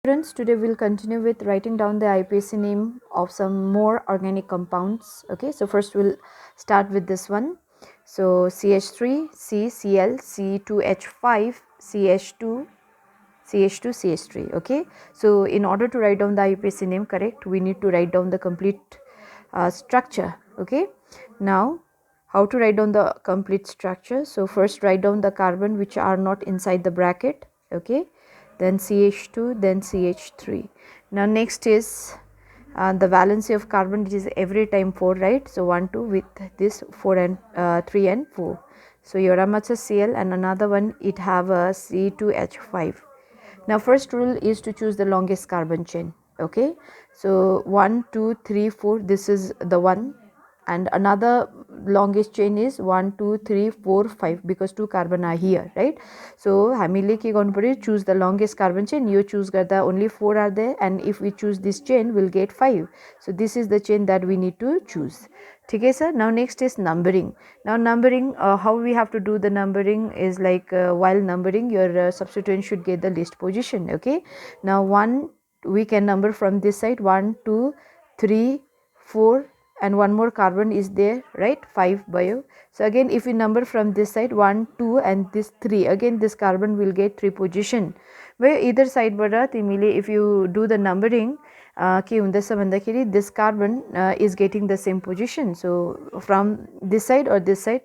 students, today we'll continue with writing down the IPC name of some more organic compounds. Okay, so first we'll start with this one. So CH3, CCl, C2H5, CH2, CH2, CH3. Okay, so in order to write down the IPC name correct, we need to write down the complete structure. Okay, now how to write down the complete structure? So first write down the carbon which are not inside the bracket. Okay, then CH2, then CH3. Now next is the valency of carbon, which is every time 4, right? So 1 2 with this 4 and 3 and 4. So your much Cl, and another one it have a C2H5. Now first rule is to choose the longest carbon chain. Okay, so 1 2 3 4, this is the one, and another longest chain is 1 2 3 4 5, because 2 carbon are here, right? So हामीले के गर्नु पर्यो, choose the longest carbon chain. You choose गर्दा only 4 are there, and if we choose this chain we'll get 5. So this is the chain that we need to choose. Okay sir. Now next is numbering. Now numbering, how we have to do the numbering is like while numbering your substituent should get the least position. Okay, now 1 we can number from this side, 1 2 3 4, and one more carbon is there, right? 5 bio. So again if we number from this side 1 2 and this 3, again this carbon will get 3 position. Where either side but if you do the numbering, this carbon is getting the same position. So from this side or this side,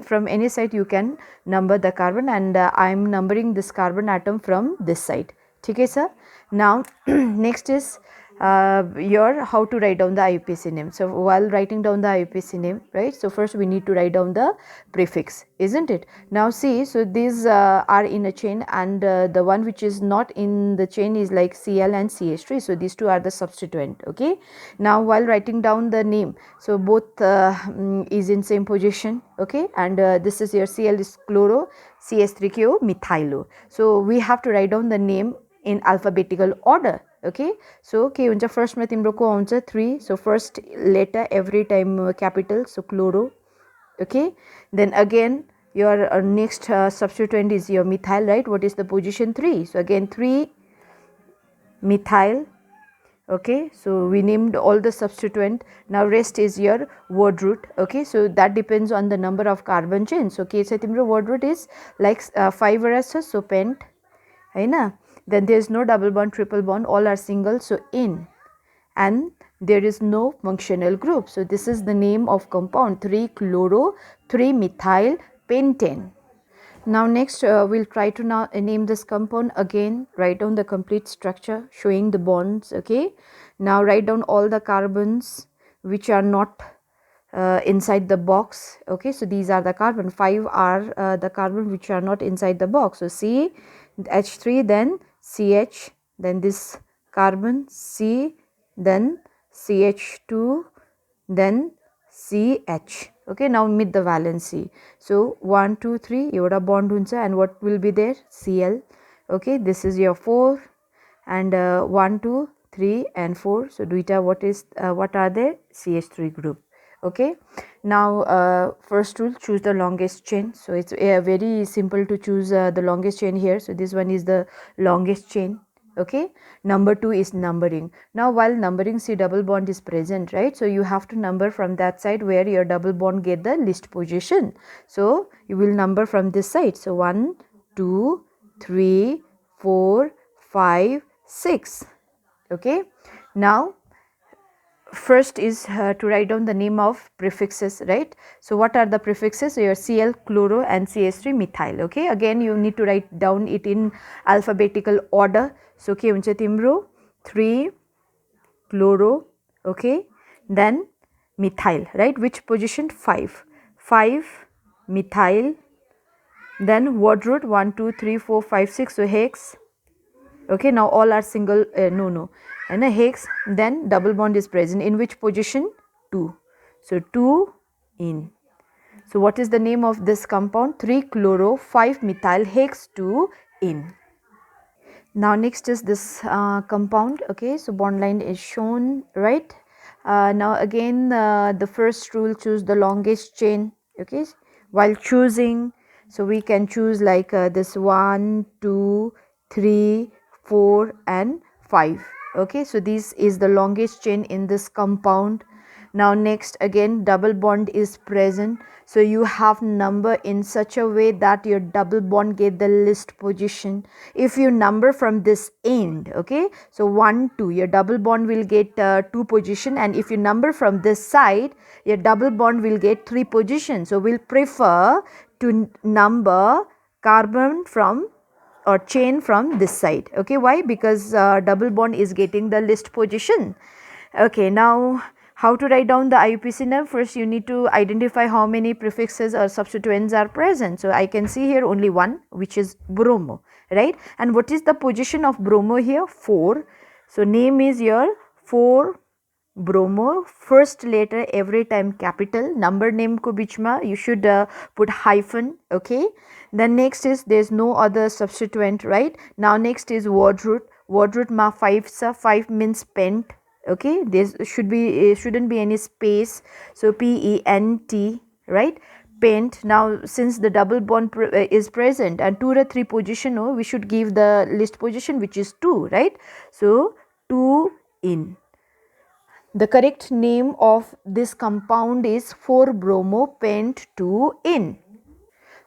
from any side you can number the carbon, and I am numbering this carbon atom from this side. Okay sir. Now next is your how to write down the IUPAC name. So while writing down the IUPAC name, right, so first we need to write down the prefix, isn't it? Now see, so these are in a chain, and the one which is not in the chain is like Cl and CH3, so these two are the substituent. Okay, now while writing down the name, so both is in same position. Okay, and this is your Cl is chloro, CH3 methylo. So we have to write down the name in alphabetical order. Okay, so के हुन्छ first में तिम्रो को आउँछ 3, so first letter every time capital, so chloro. Okay, then again your next substituent is your methyl, right? What is the position? 3, so again 3 methyl. Okay, so we named all the substituent. Now rest is your word root. Okay, so that depends on the number of carbon chains. So के चाहिँ तिम्रो word root is like 5 वटा, so pent, Hahn? Then there is no double bond, triple bond, all are single, so in, and there is no functional group. So this is the name of compound 3-chloro 3-methyl pentane. Now next we'll try to now name this compound. Again write down the complete structure showing the bonds. Okay, now write down all the carbons which are not inside the box. Okay, so these are the carbon, 5 are the carbon which are not inside the box. So C H3, then CH, then this carbon C, then CH2, then CH. Okay, now meet the valency. So 1 2 3 एउटा bond हुन्छ, and what will be there? Cl. Okay, this is your 4, and 1 2 3 and 4, so duita what are they? CH3 group. Okay, now first rule, choose the longest chain. So it's very simple to choose the longest chain here. So this one is the longest chain. Okay, number 2 is numbering. Now while numbering, see double bond is present, right? So you have to number from that side where your double bond get the least position. So you will number from this side. So 1 2 3 4 5 6. Okay, now first is to write down the name of prefixes, right? So what are the prefixes? So your Cl, chloro, and CH3 methyl. Okay, again you need to write down it in alphabetical order. So के हुन्छ तिम्रो 3 chloro, okay, then methyl, right? Which position? 5 methyl, then word root 1 2 3 4 5 6, so hex. Okay, now all are single, no, and a hex, then double bond is present. In which position? 2, so 2 in. So what is the name of this compound? 3-chloro 5-methyl hex 2 in. Now next is this compound. Okay, so bond line is shown, right? Now again the first rule, choose the longest chain. Okay, while choosing, so we can choose like this 1 2 3 4 and 5. Okay, so this is the longest chain in this compound. Now next, again double bond is present, so you have number in such a way that your double bond get the least position. If you number from this end, okay, so 1 2, your double bond will get 2 position, and if you number from this side, your double bond will get 3 position. So we'll prefer to number carbon from or chain from this side. Okay, why? Because double bond is getting the least position. Okay, now how to write down the IUPAC name? First you need to identify how many prefixes or substituents are present. So I can see here only one, which is bromo, right? And what is the position of bromo here? 4. So name is your 4 bromo. First letter every time capital. Number name ko bich ma you should put hyphen. Okay, then next is there's no other substituent, right? Now next is word root. Word root ma 5 sa, 5 means pent. Okay, there shouldn't be any space, so pent, right? Pent. Now since the double bond is present and 2 or 3 position, we should give the least position, which is 2, right? So 2 in. The correct name of this compound is 4-bromo pent 2-in.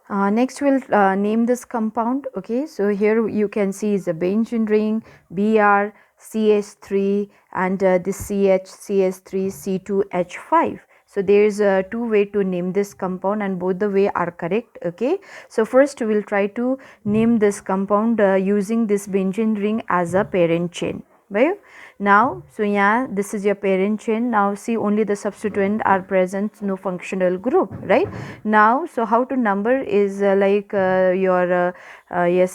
Next we'll name this compound. Okay, so here you can see is a benzene ring, Br, CH3, and this CH, CH3, C2H5. So there is two way to name this compound, and both the way are correct. Okay, so first we will try to name this compound using this benzene ring as a parent chain. Right? Now, so yeah, this is your parent chain. Now see, only the substituent are present, no functional group, right? Now, so how to number is yes,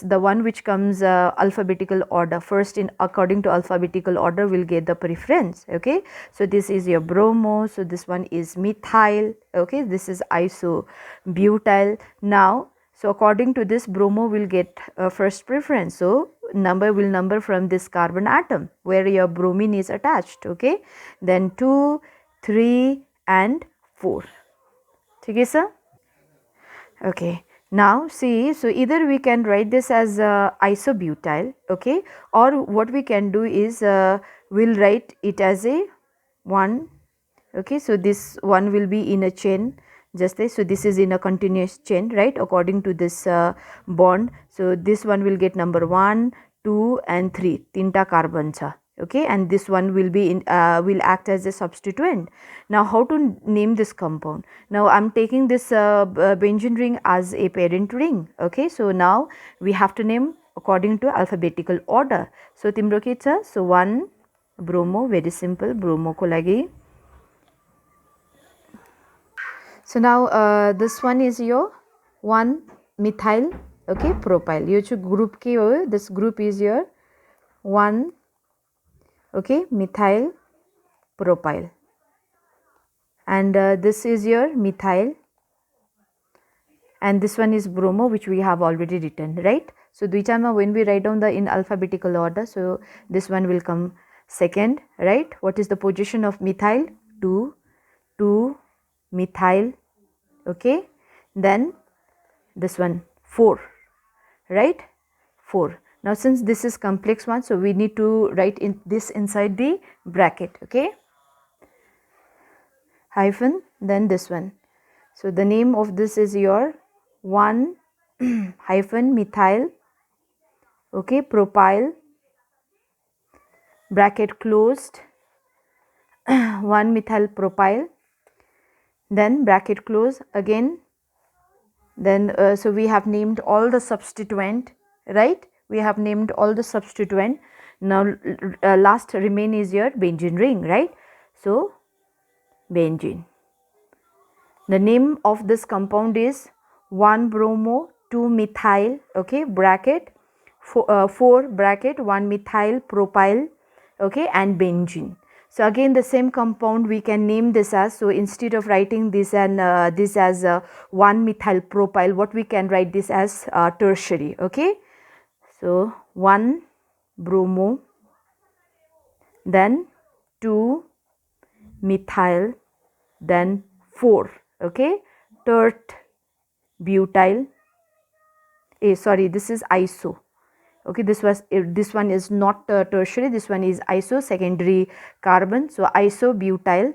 the one which comes alphabetical order. First, in according to alphabetical order will get the preference. Okay, so this is your bromo, so this one is methyl. Okay, this is isobutyl. Now, so according to this, bromo will get first preference. So number will number from this carbon atom where your bromine is attached. Okay, then 2, 3 and 4. Okay, sir? Okay, now see, so either we can write this as isobutyl, okay, or what we can do is we'll write it as a 1. Okay, so this one will be in a chain, just this. So this is in a continuous chain, right, according to this bond. So this one will get number 1, 2 and 3, tinta carbon cha. Okay, and this one will be in will act as a substituent. Now how to name this compound? Now I'm taking this benzene ring as a parent ring. Okay, so now we have to name according to alphabetical order. So timro ke cha, so 1 bromo, very simple, bromo ko lagi. So now this one is your 1 methyl, okay, propyl. You should group ki this group is your 1, okay, methyl propyl, and this is your methyl, and this one is bromo, which we have already written, right? So duitama when we write down the in alphabetical order, so this one will come second, right? What is the position of methyl? 2, 2 methyl, okay, then this one 4, right? 4. Now since this is complex one, so we need to write in this inside the bracket, okay, hyphen, then this one. So the name of this is your 1 hyphen methyl, okay, propyl, bracket closed, 1 methyl propyl, then bracket close again. Then so we have named all the substituent, right? We have named all the substituent. Now last remain is your benzene ring, right? So benzene. The name of this compound is 1 bromo 2 methyl, okay, bracket 4 bracket 1 methyl propyl, okay, and benzene. So again the same compound we can name this as, so instead of writing this and this as 1 methyl propyl, what we can write this as tertiary, okay. So 1 bromo, then 2 methyl, then 4, okay, tert butyl, sorry, this is iso, Okay, this one is not tertiary, this one is iso secondary carbon. So isobutyl,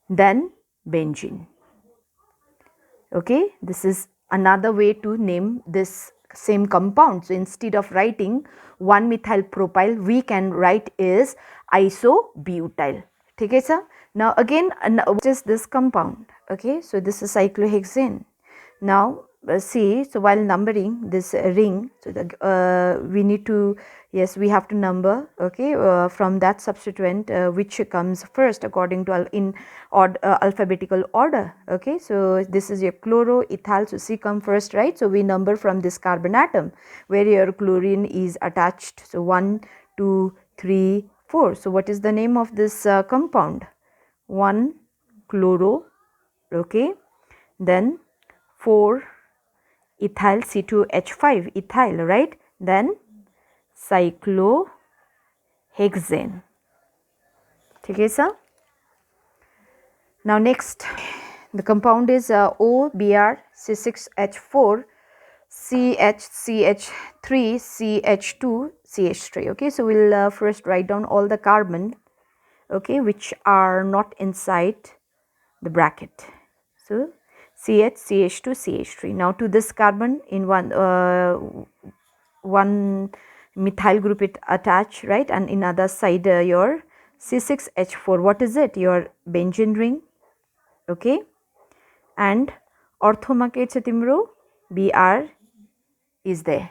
then benzene. Okay, this is another way to name this same compound. So instead of writing 1-methyl propyl, we can write is isobutyl. Okay, sir. Now again, what is this compound? Okay, so this is cyclohexane. Now see, so while numbering this ring, so we need to, yes, we have to number, okay, from that substituent which comes first according to alphabetical order. Okay, so this is your chloro, ethyl, so C come first, right? So we number from this carbon atom where your chlorine is attached. So 1, 2, 3, 4. So what is the name of this compound? 1 chloro, okay, then 4 ethyl, C2H5 ethyl, right? Then cyclohexane. Okay, sir. Now next, the compound is OBr C6H4 CH3 CH2 CH3. Okay, so we'll first write down all the carbon, okay, which are not inside the bracket. So CH, CH2, CH3. Now to this carbon in one methyl group it attached, right? And in other side your C6H4. What is it? Your benzene ring, okay? And orthoma ke cha timro Br is there.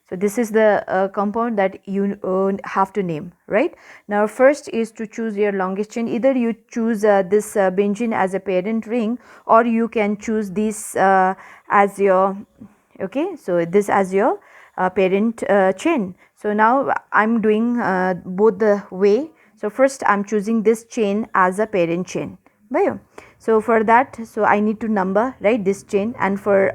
So this is the compound that you have to name, right? Now first is to choose your longest chain. Either you choose this benzene as a parent ring, or you can choose this as your, okay, so this as your parent chain. So now I'm doing both the way. So first I'm choosing this chain as a parent chain. So for that, so I need to number, right, this chain, and for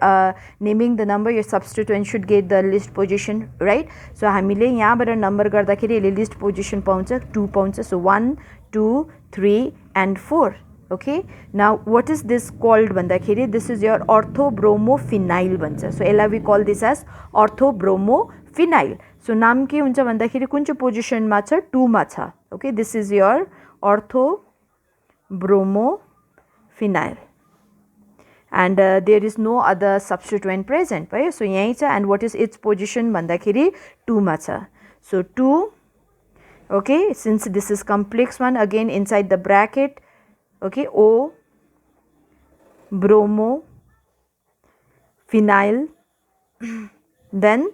naming the number, your substituent should get the list position, right? So हामीले यहाँबाट number गर्दाखेरि यसले list position पाउँछ, 2 पाउँछ. So 1, 2, 3 and 4. Okay, now what is this called भन्दाखेरि, this is your orthobromophenyl भन्छ. So यसलाई we call this as orthobromophenyl. So नाम के हुन्छ भन्दाखेरि कुन चाहिँ position मा छ, 2 मा छ. Okay, this is your orthobromophenyl, and there is no other substituent present, right? So yahi cha, and what is its position bhandakiri 2 ma cha. So 2, okay, since this is complex one, again inside the bracket, okay, O bromophenyl, then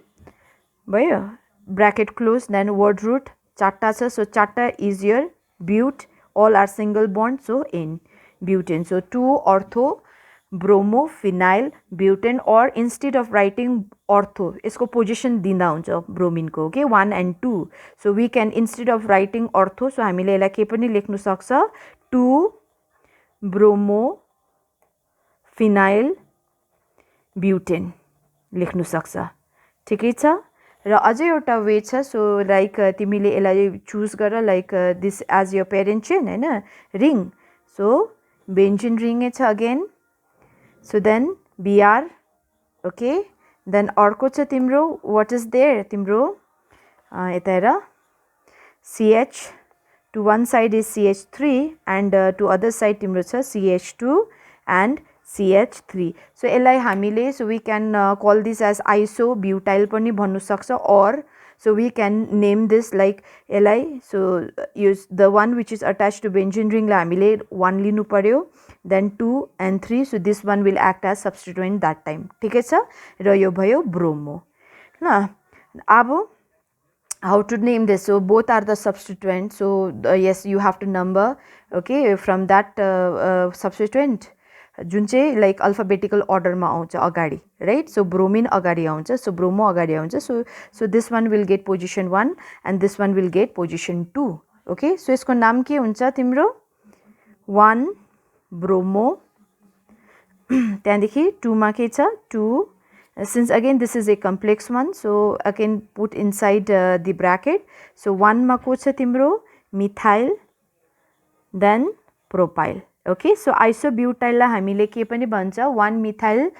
bracket close, then word root chatta cha. So chatta is your but, all are single bond, so N, butane. So 2 ortho bromophenyl butane, or instead of writing ortho, isko position dinda huncha bromine ko, okay, 1 and 2. So we can, instead of writing ortho, so हामीले यसलाई के पनि लेख्नु सक्छ, 2 bromophenyl butane लेख्नु सक्छ. ठिकै छ. र अझै एउटा वे छ. सो लाइक तिमीले यसलाई चुज गर, like this as your parent chain, हैन, रिङ. सो बेन्जिन रिङ छ again. So then BR, okay, then अर्को छ तिम्रो, वाट इज देयर, तिम्रो यता हेर, CH, to one side is CH3 and to other side तिम्रो छ CH2 and CH3. So यसलाई हामीले, so we can call this as isobutyl पनि भन्नु सक्छ, or so we can name this like यसलाई, so use the one which is attached to benzene ring लाई हामीले 1 लिनु पर्यो, then 2 and 3. So this one will act as substituent that time. ठिकै छ. र यो भयो ब्रोमो. ल अब how to name this? So both are the substituent. So yes, you have to number, okay, from that substituent जुन चाहिँ like alphabetical अर्डरमा आउँछ अगाडि, right. सो bromine अगाडि आउँछ, सो ब्रोमो अगाडि आउँछ. So this one will get position 1 and this one will get position 2. Okay, so यसको नाम के हुन्छ तिम्रो, 1 ब्रोमो, त्यहाँदेखि 2 मा के छ, 2. Since again this is a complex one, so I can put inside the bracket. So 1 मा को छ तिम्रो, methyl, then propyl. Okay so आइसोब्युटाइललाई हामीले के पनि भन्छ 1 मिथाइल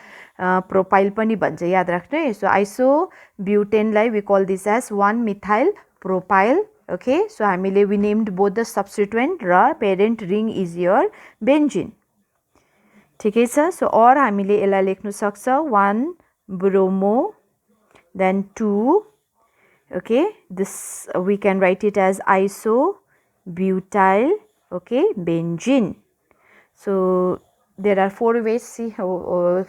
प्रोपाइल पनि भन्छ याद राख्नु है सो आइसोब्युटेनलाई we call this as 1 methyl propyl okay so हामीले we named both the substituent र parent ring is your benzene ठिकै छ सो और हामीले यसलाई लेख्न सक्छ 1 bromo then 2 okay this we can write it as isobutyl okay benzene so there are four ways see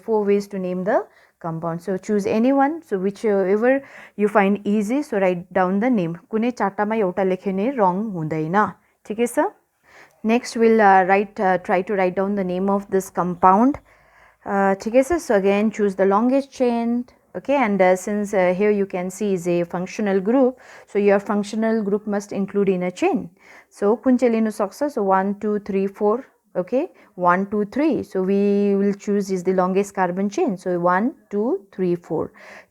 four ways to name the compound so choose any one so whichever you find easy so write down the name कुनै चारटामा एउटा लेख्यो भने wrong हुँदैन ठिकै छ next we'll try to write down the name of this compound ठिकै छ so again choose the longest chain okay and since here you can see is a functional group so your functional group must include in a chain so kun चाहिँ लिनु सक्छ so 1 2 3 4 okay 1 2 3 so we will choose is the longest carbon chain so 1 2 3 4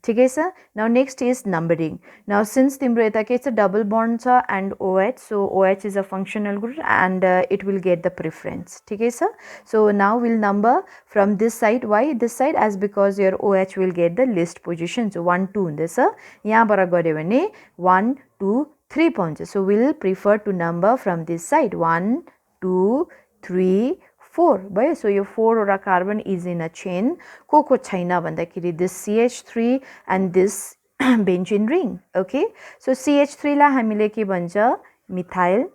ठिकै छ now next is numbering now since तिम्रो यता के छ double bond छ and OH so OH is a functional group and it will get the preference ठिकै छ so now we'll number from this side why this side as because your OH will get the least position so 1 2 हुँदैछ यहाँबाट गर्यो भने 1 2 3 पाउँछ so we'll prefer to number from this side 1 2 3 4 भयो so यो 4 वटा carbon is in a chain को छैन भन्दाखेरि this CH3 and this benzene ring okay so CH3 लाई हामीले के भन्छ methyl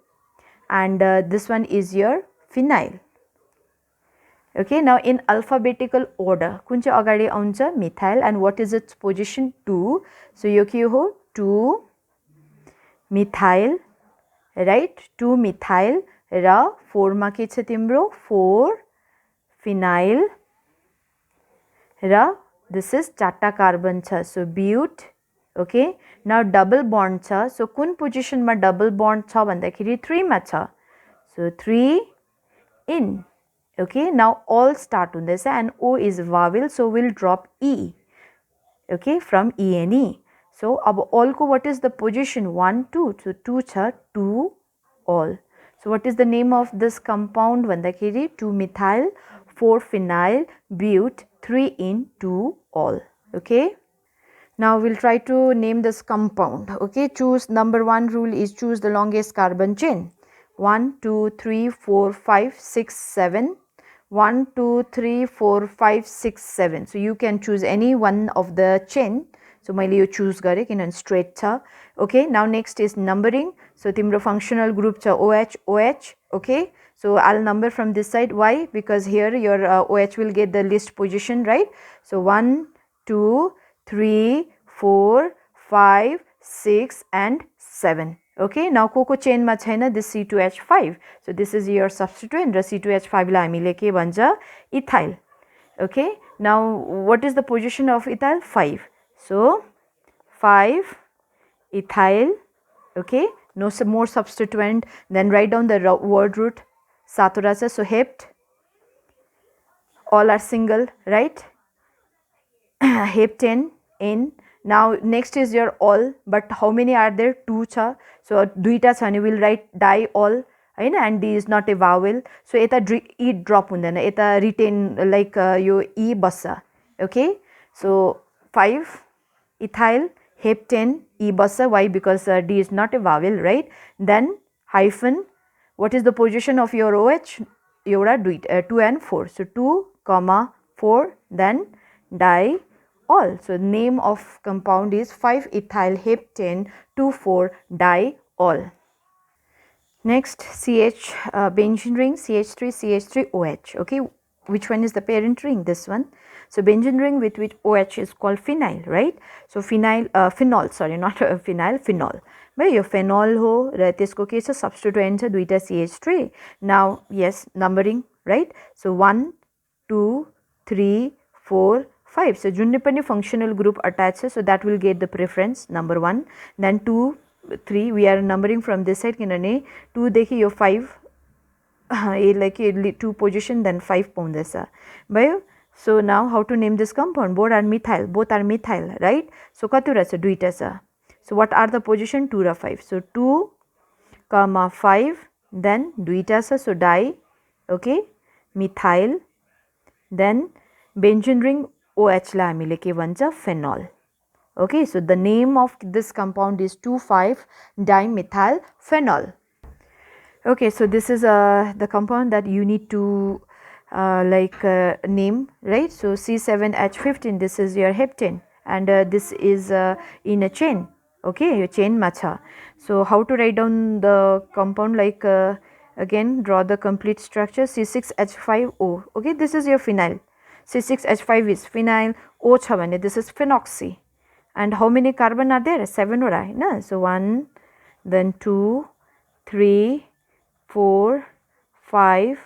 and this one is your phenyl okay now in alphabetical order कुन चाहिँ अगाडि आउँछ methyl and what is its position 2 so यो के हो 2 मिथाइल right 2 मिथाइल र 4 मा के छ तिम्रो 4 फिनाइल र this is चारटा कार्बन छ so but okay now double bond छ so कुन पोजिसन मा डबल बॉन्ड छ भन्दाखेरि 3 मा छ so 3 in okay now all start हुँदैछ and O is vowel so we'll drop E okay from E and E so अब all को what is the position 1 2 so 2 छ 2 all so what is the name of this compound vandakiri 2 methyl 4 phenyl but 3 in 2 all okay now we'll try to name this compound okay choose number 1 rule is choose the longest carbon chain 1 2 3 4 5 6 7 1 2 3 4 5 6 7 so you can choose any one of the chain so मैले यो choose गरे किनभने straight छ okay now next is numbering so तिम्रो functional group छ OH OH okay so I'll number from this side why because here your OH will get the least position right so 1 2 3 4 5 6 and 7 okay now को chain मा छैन this C2H5 so this is your substituent raw C2H5 लाई हामीले के भन्छ ethyl okay now what is the position of ethyl 5 so 5 ethyl okay no more substituent then write down the word root satura so hept all are single right heptane in now next is your all but how many are there 2 cha so duita cha ani will write di all Hahn and D is not a vowel so eta E drop हुँदैन eta retain like यो E बस्छ okay so 5 ethyl heptane E bassa why because D is not a vowel right then hyphen what is the position of your OH एउटा 2 and 4 so 2 comma 4 then di all so name of compound is 5 ethyl heptane 2 4 di all next CH benzene ring CH3 OH okay which one is the parent ring this one so benzene ring with which OH is called phenyl right so phenol sorry not phenyl phenol but yo phenol हो र त्यसको के छ substituent छ दुईटा CH3 now yes numbering right so 1 2 3 4 5 so जुनै पनि functional group attached छ so that will get the preference number 1 then 2 3 we are numbering from this side किनभने 2 देखि यो 5 like 2 position then 5 पाउँदैछ भयो so now how to name this compound both are methyl right so कतिवटा छ दुईटा छ so what are the position 2 raw 5 so 2 comma 5 then दुईटा छ so di okay methyl, then benzene ring OH लाई हामीले के भन्छ phenol. Okay, so the name of this compound is 2,5-dimethyl phenol. Okay, so this is the compound that you need to name, right? So C7H15, this is your heptane, and this is in a chain. Okay, your chain matcha. So how to write down the compound? Again, draw the complete structure. C6H5O. Okay, this is your phenyl. C6H5 is phenyl. O cha bhane this is phenoxy. And how many carbon are there? 7 ora, na? So 1, then 2, 3, 4, 5,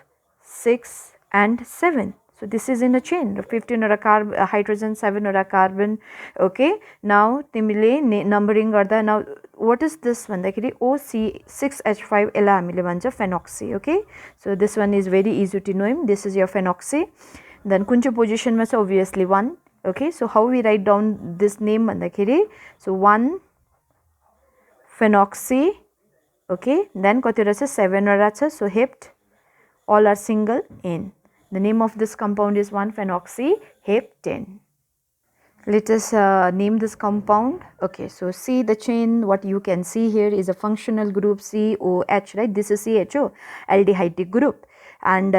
6 and 7. So this is in a chain. 15 ora hydrogen, 7 ora carbon. Okay. Now timile numbering garda. Now what is this one? OC6H5 ela हामीले भन्छ phenoxy. Okay. So this one is very easy to know. This is your phenoxy. Then कुन चाहिँ position मा छ? Obviously 1. Okay. So how we write down this name भन्दाखेरि? So 1 phenoxy. Okay, then कतिवटा छ 7 वटा छ, so hept, all are single N. The name of this compound is 1-phenoxyheptane. Let us name this compound. Okay, so see the chain, what you can see here is a functional group COH, right? This is CHO, aldehyde group, and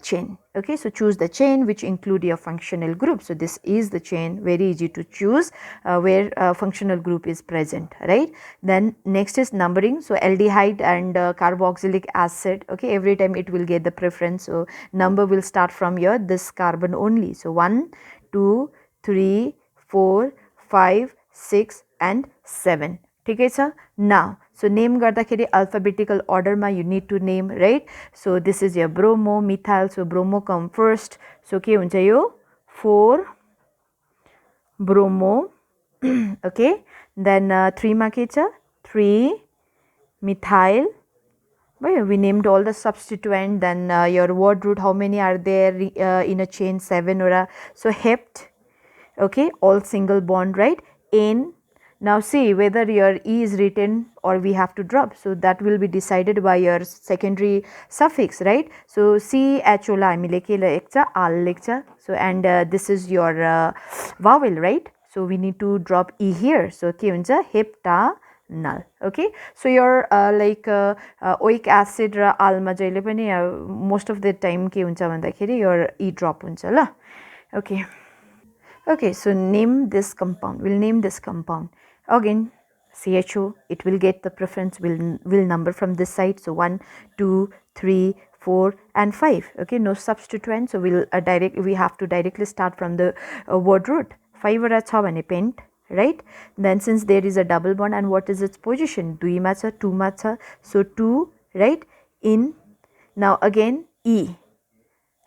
chain. Okay, so choose the chain which include your functional group. So this is the chain, very easy to choose where functional group is present, right? Then next is numbering. So aldehyde and carboxylic acid. Okay, every time it will get the preference. So number will start from your this carbon only. So 1, 2, 3, 4, 5, 6 and 7. Okay, sir. Now, so name garदाखेरि alphabetical order ma you need to name, right? So this is your bromo, methyl. So bromo come first. So के हुन्छ यो 4 bromo. Okay. Then 3 मा के छ 3 methyl. We named all the substituent. Then your word root, how many are there in a chain? 7 ora. So hept. Okay, all single bond, right? N. Now see whether your E is written or we have to drop. So that will be decided by your secondary suffix, right? So CH ola हामीले के लेख्छ आल लेख्छ. So and this is your vowel, right? So we need to drop E here. So के हुन्छ heptanal. Okay, so your oic acid र आलमा जहिले पनि most of the time के हुन्छ भन्दाखेरि your E drop हुन्छ ल. Okay. Okay, so name this compound. We'll name this compound. Again, CHO, it will get the preference, will number from this side. So 1, 2, 3, 4 and 5. Okay, no substituent. So we'll we have to directly start from the word root. 5 वटा छ भने pent, right? Then since there is a double bond, and what is its position? 2 मा छ, 2 मा छ. So 2, right? In. Now again E.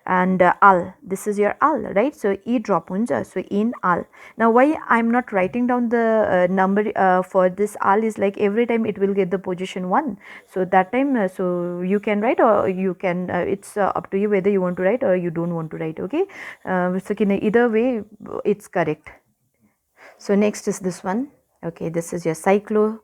And al, this is your al, right? So E drop hunja, so in al. Now why I'm not writing down the number for this al is like every time it will get the position 1. So that time so you can write or you can it's up to you whether you want to write or you don't want to write. Okay, so either way it's correct. So next is this one. Okay, this is your cyclo,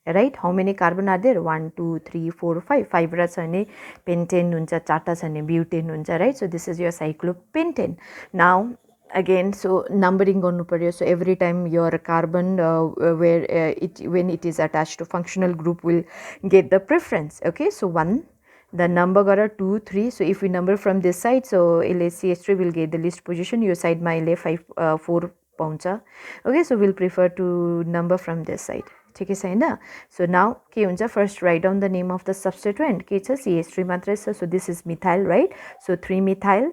right? How many carbon are there? 1, 2, 3, 4, 5. 5 ra cha भने pentane हुन्छ, 4 ta cha भने butane हुन्छ, right? So this is your cyclopentane. Now again, so numbering गर्नु पर्यो. So every time your carbon where when it is attached to functional group will get the preference. Okay, so 1, the number gara 2, 3. So if we number from this side, so LACH3 will get the least position. Your side ma 5, 4 pauncha. Okay, so we'll prefer to number from this side. ठीक है. So now के हुन्छ, first write down the name of the substituent. के छ CH3 मात्रै छ. So this is methyl, right? So 3 methyl.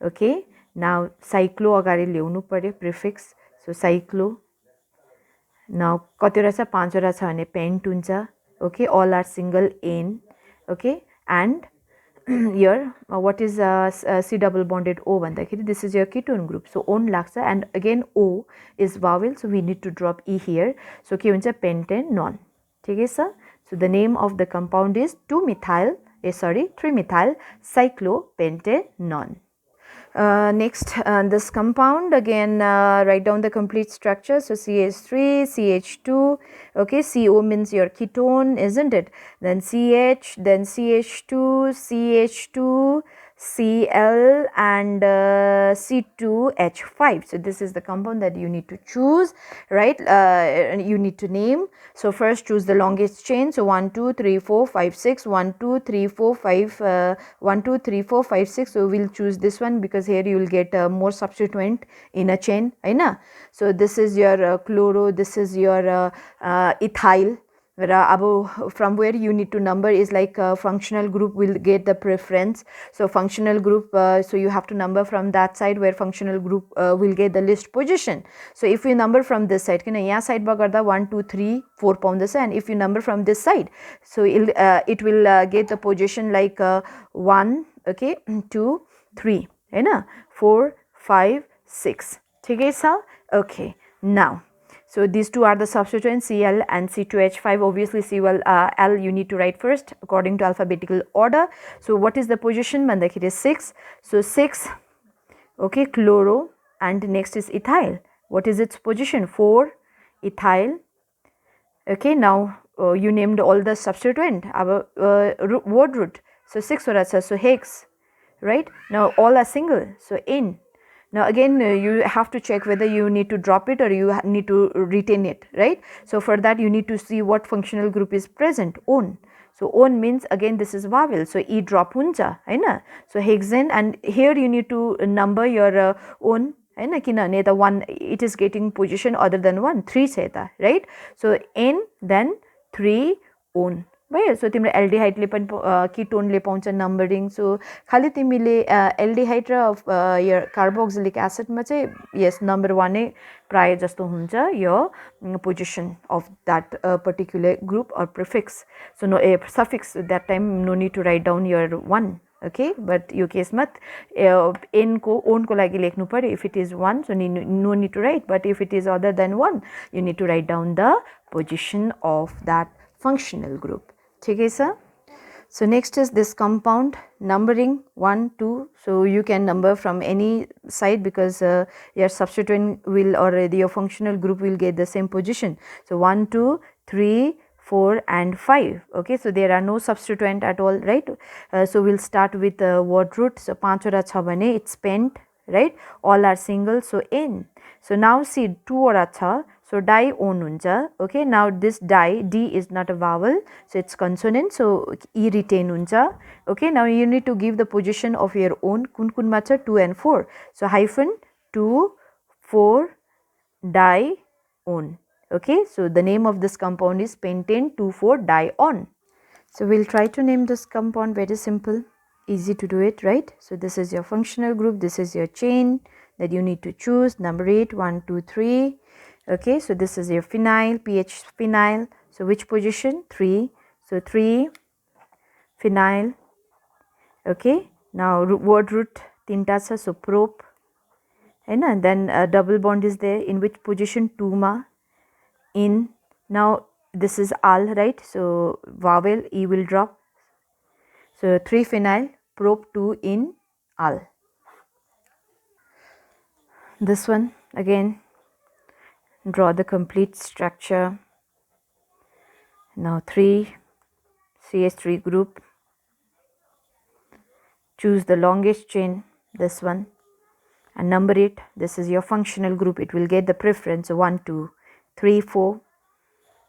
Okay, now cyclo अगाडि ल्याउनु पर्यो prefix. So cyclo. Now कतिवटा छ 5 वटा छ भने pent हुन्छ. Okay, all are single N. Okay, and your what is C double bonded O भन्दाखेरि this is your ketone group. So on लाग्छ, and again O is vowel, so we need to drop E here. So के हुन्छ pentanol. ठीक है sir? So the name of the compound is 3-methyl cyclopentanol. Next, this compound again, write down the complete structure. So CH3, CH2, okay, CO means your ketone, isn't it? Then CH, then CH2, CH2, Cl and C2H5. So this is the compound that you need to choose, right? You need to name. So first choose the longest chain. So 1 2 3 4 5 6 1 2 3 4 5 1 2 3 4 5 6. So we'll choose this one because here you will get more substituent in a chain, right? So this is your chloro, this is your ethyl. From where you need to number is like functional group will get the preference. So functional group, so you have to number from that side where functional group will get the list position. So if you number from this side, यहाँ side मा गर्दा 1 2 3 4 पाउँदैछ, and if you number from this side, so it will get the position like 1, okay, 2 3, हैन, 4 5 6, ठिकै छ. Okay, now so these two are the substituents, Cl and C2H5. Obviously Cl L you need to write first according to alphabetical order. So what is the position? It is 6. So 6, okay, chloro, and next is ethyl. What is its position? 4, ethyl. Okay, now you named all the substituent, our word root. So 6 so hex, right? Now all are single, so N. Now again you have to check whether you need to drop it or you need to retain it, right? So for that you need to see what functional group is present, on. So on means again this is vowel, so E drop huncha, Hahn? So hexane, and here you need to number your on, हैन, किनभने the one it is getting position other than 1, 3 छ यता, right? So N then 3 on भयो. सो तिम्रो एल्डिहाइडले पनि किटोनले पाउँछ numbering. सो खालि तिमीले aldehyde र यो carboxylic एसिडमा चाहिँ यस नम्बर 1 नै प्राय जस्तो हुन्छ यो position of that particular group or prefix. So no suffix that time no need to write down your 1, okay, but यो केसमा n को own को लागि लेख्नु पर्यो. If it is 1, so no need to write, but if it is other than 1, you need to write down the position of that functional group. ठीक है sir? So next is this compound numbering 1 2. So you can number from any side because your substituent will, or your functional group will get the same position. So 1 2 3 4 and 5. Okay, so there are no substituent at all, right? So we'll start with the word root. So 5 वटा छ भने it's pent, right? All are single, so N. So now see 2 वटा छ, so di on huncha. Okay, now this di, D is not a vowel, so it's consonant, so E retain huncha. Okay, now you need to give the position of your own. Kun kun ma cha 2 and 4. So hyphen 2 4 di on. Okay, so the name of this compound is pentane 2,4-dione. So we'll try to name this compound. Very simple, easy to do it, right? So this is your functional group, this is your chain that you need to choose, number 8 1 2 3. Okay, so this is your phenyl, pH phenyl. So which position? 3. So 3 phenyl. Okay, now word root tinta cha, so prop, and then a double bond is there. In which position? 2 ma, in. Now this is al, right? So vowel E will drop. So 3 phenyl prop 2 in al. This one again, draw the complete structure. Now 3 CH3 group, choose the longest chain, this one, and number it. This is your functional group, it will get the preference. So 1 2 3 4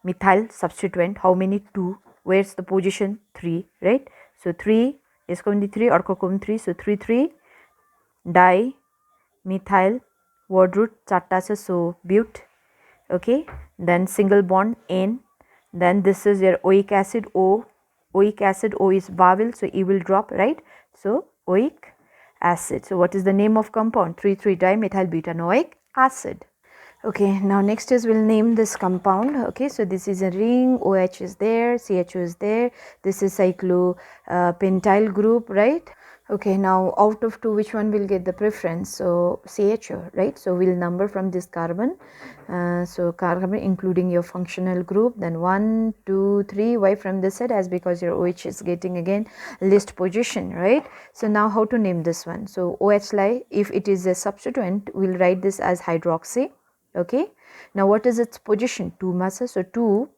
methyl substituent, how many? 2. Where's the position? 3, right? So 3 is going to 3 or 3, so 3 3 di methyl, word root chatta cha, so but. Okay, then single bond N, then this is your oic acid O. Oic acid, O is vowel, so E will drop, right? So oic acid. So what is the name of compound? 3 3 dimethyl butanoic acid. Okay, now next is we'll name this compound. Okay, so this is a ring, OH is there, CHO is there, this is cyclopentyl group, right? Okay, now out of 2, which one will get the preference? So CHO, right? So we'll number from this carbon. So carbon including your functional group, then 1 2 3. Why from this side? As because your OH is getting again list position, right? So now how to name this one? So OH lie, if it is a substituent, we'll write this as hydroxy. Okay, now what is its position? 2 massa, so 2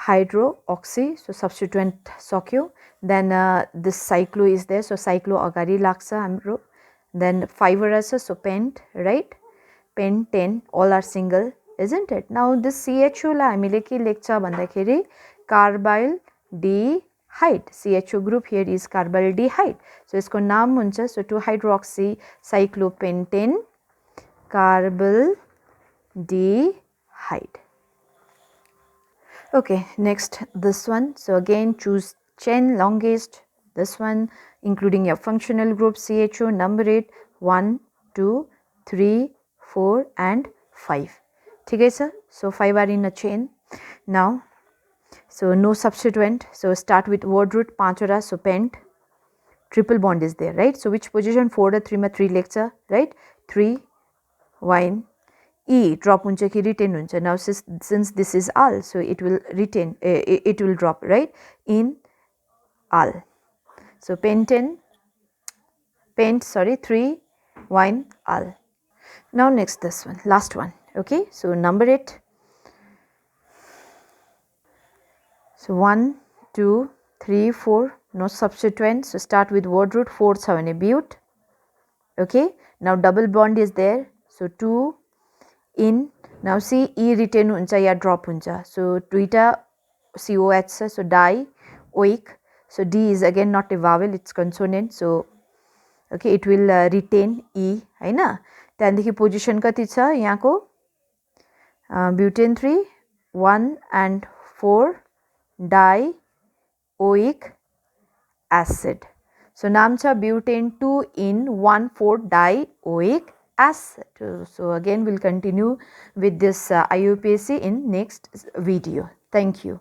hydroxy, so substituent सक्यो. Then this cyclo is there, so cyclo agadi लाग्छ हाम्रो. Then 5 रहेछ, so pent, right? Pentane, all are single, isn't it? Now this CHO लाई हामीले के लेख्छ भन्दाखेरि कार्बाइलडिहाइड. CHO group here is कार्बाइलडिहाइड. So यसको नाम हुन्छ, so 2-hydroxy cyclopentane कार्बाइलडिहाइड. Okay, next this one. So again choose chain longest, this one, including your functional group CHO, number it 1, 2, 3, 4 and 5. Okay sir, so 5 are in a chain. Now, so no substituent, so start with word root 5 वटा, so pent, triple bond is there, right? So which position 4 र 3 मा 3 लेख्छ, right? 3 1 E drop huncha ki retain huncha. Now since this is al, so it will retain, it will drop, right, in al. So pentane, 3 1 al. Now next this one, last one, okay. So number it. So 1 2 3 4, no substituent, so start with word root 4 छ भने bute, okay. Now double bond is there, so 2 in. Now see E retain huncha या drop huncha, so duita COH छ, so dioic. So D is again not a vowel, it's consonant, so okay, it will retain E, हैन. त्यहाँदेखि position कति छ यहाँको, butane 3 1 and 4 dioic acid. So नाम छ butane 2 in 1,4 dioic acid. So again we'll continue with this IUPAC in next video. Thank you.